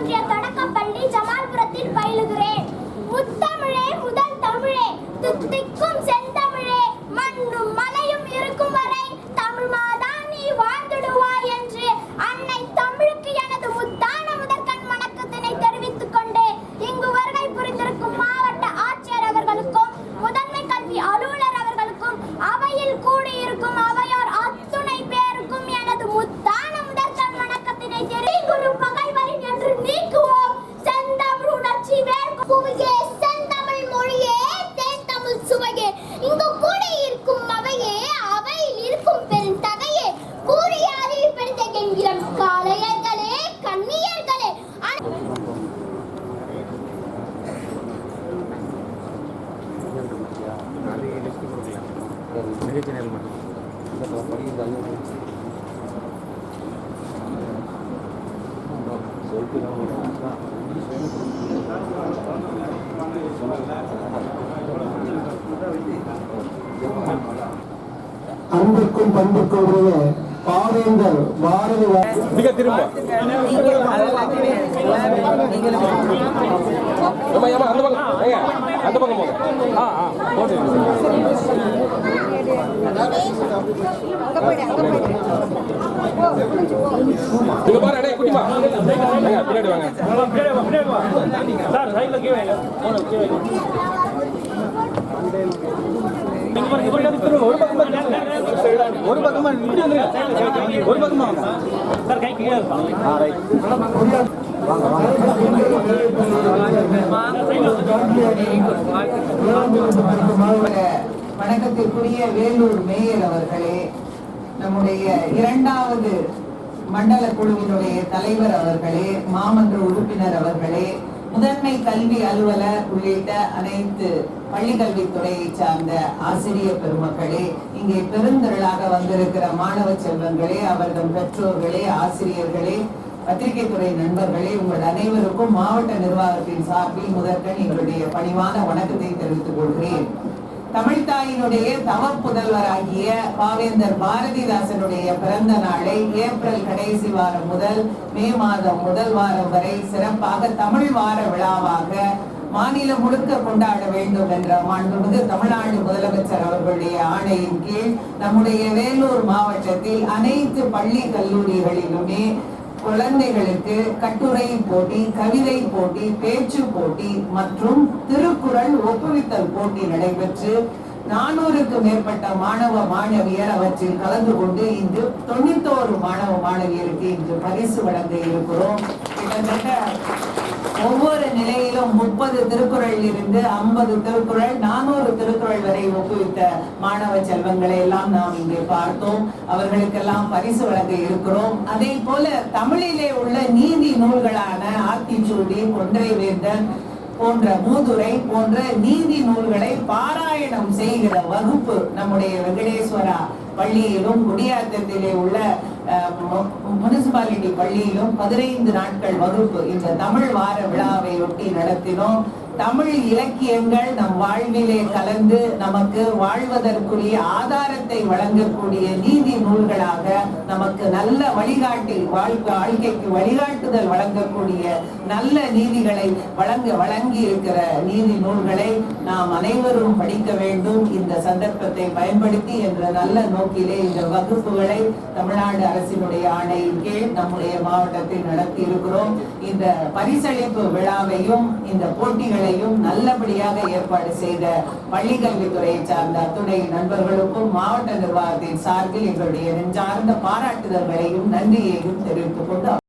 ஒன்றிய தொடக்கப்பள்ளி ஜமால்புரத்தில் பயிலுகிறேன். முத்தமிழே முதல் தமிழே, தித்திக்கும் செந்தமிழே, மண்ணும் மலையும் இருக்கும் வரை தமிழ் மாதா நீ வாழ்ந்துடுவாய் என்று அன்னை தமிழுக்கு எனது முத்தான முதற்கண் வணக்கத்தினை தெரிவித்துக் கொண்டு இங்கு வருகை புரிந்திருக்கும் மாவட்ட ஆட்சியர் அவர்களுக்கும் முதன்மை கல்வி அலுவலர் அவர்களுக்கும் அவையில் கூடியிருக்கும் அவையார் அத்துணை பேருக்கும் எனது முத்தான முதற்கண் வணக்கத்தினை தெரிவிக்கும் பகைவரின் என்று நீக்குவோம். செந்தமிழ் உணர்ச்சி வேர்க்குவியே, செந்தமிழ் மொழியே, தேன் தமிழ் சுவையே, இங்கு கூடியிருக்கும் அவையே, அவையில் இருக்கும் பெருந்தகையே, கூறிய அறிவு பெருந்த என்கிறம் காளையர்களே, கன்னியர்களே, அன்புக்கும் பண்புக்கும் உரிய பாவேந்தர் பாரதி ஒரு பக்கமா ஒரு பக்கமா சார் கை கீழே வணக்கத்திற்குரிய வேலூர் மேயர் அவர்களே, நம்முடைய இரண்டாவது மண்டல குழுவினுடைய தலைவர் அவர்களே, மாமன்ற உறுப்பினர் அவர்களே, முதன்மை கல்வி அலுவலர் உள்ளிட்ட அனைத்து பள்ளிக்கல்வித்துறையை சார்ந்த ஆசிரியர் பெருமக்களே, இங்கே பெருந்திரளாக வந்திருக்கிற மாணவ செல்வங்களே, அவர்கள் பெற்றோர்களே, ஆசிரியர்களே, பத்திரிகை துறை நண்பர்களே, உங்கள் அனைவருக்கும் மாவட்ட நிர்வாகத்தின் சார்பில் முதற்கண் எங்களுடைய பணிவான வணக்கத்தை தெரிவித்துக் கொள்கிறேன். தமிழ்தாயினுடைய தவ புதல்வராகிய பாவேந்தர் பாரதிதாசனுடைய பிறந்த நாளை ஏப்ரல் கடைசி வாரம் முதல் மே மாதம் முதல் வாரம் வரை சிறப்பாக தமிழ் வார விழாவாக மாநிலம் முழுக்க கொண்டாட வேண்டும் என்ற மாண்புமிகு தமிழ்நாடு முதலமைச்சர் அவர்களுடைய ஆணையின் கீழ் நம்முடைய வேலூர் மாவட்டத்தில் அனைத்து பள்ளி கல்லூரிகளிலுமே குழந்தைகளுக்கு கட்டுரை போட்டி, கவிதை போட்டி, பேச்சு போட்டி மற்றும் திருக்குறள் ஒப்புவித்தல் போட்டி நடைபெற்று 400க்கும் மேற்பட்ட மாணவ மாணவியர் அவற்றில் கலந்து கொண்டு இன்று 91 மாணவ மாணவியருக்கு இன்று பரிசு வழங்க இருக்கிறோம். கிட்டத்தட்ட ஒவ்வொரு நிலையிலும் 30 திருக்குறள் இருந்து 50 திருக்குறள் 400 திருக்குறள் வரை ஒப்புவித்த மாணவ செல்வங்களை எல்லாம் நாம் இங்கே பார்த்தோம். அவர்களுக்கெல்லாம் பரிசு வழங்க இருக்கிறோம். அதே போல தமிழிலே உள்ள நீதி நூல்களான ஆத்திச்சூடி, கொன்றை வேந்தன் போன்ற மூதுரை போன்ற நீதி நூல்களை பாராயணம் செய்கிற வகுப்பு நம்முடைய வெங்கடேஸ்வரா பள்ளியிலும் குடியாத்தத்திலே உள்ள முனிசிபாலிட்டி பள்ளியிலும் 15 நாட்கள் வகுப்பு இந்த தமிழ் வார விழாவை ஒட்டி நடத்தினோம். தமிழ் இலக்கியங்கள் நம் வாழ்விலே கலந்து நமக்கு வாழ்வதற்குரிய ஆதாரத்தை வழங்கக்கூடிய நீதி நூல்களாக நமக்கு நல்ல வழிகாட்டி வாழ்க்கைக்கு வழிகாட்டுதல் வழங்கக்கூடிய நல்ல நீதிகளை வழங்கி இருக்கிற நீதி நூல்களை நாம் அனைவரும் படிக்க வேண்டும். இந்த சந்தர்ப்பத்தை பயன்படுத்தி என்ற நல்ல நோக்கிலே இந்த வகுப்புகளை தமிழ்நாடு அரசினுடைய ஆணையின் கீழ் நம்முடைய மாவட்டத்தில் நடத்தி இருக்கிறோம். இந்த பரிசளிப்பு விழாவையும் இந்த போட்டிகளை நல்லபடியாக ஏற்பாடு செய்த பள்ளிக்கல்வித்துறையை சார்ந்த அத்துணை நண்பர்களுக்கும் மாவட்ட நிர்வாகத்தின் சார்பில் எங்களுடைய நெஞ்சார்ந்த பாராட்டுதல்களையும் நன்றியையும் தெரிவித்துக் கொண்டு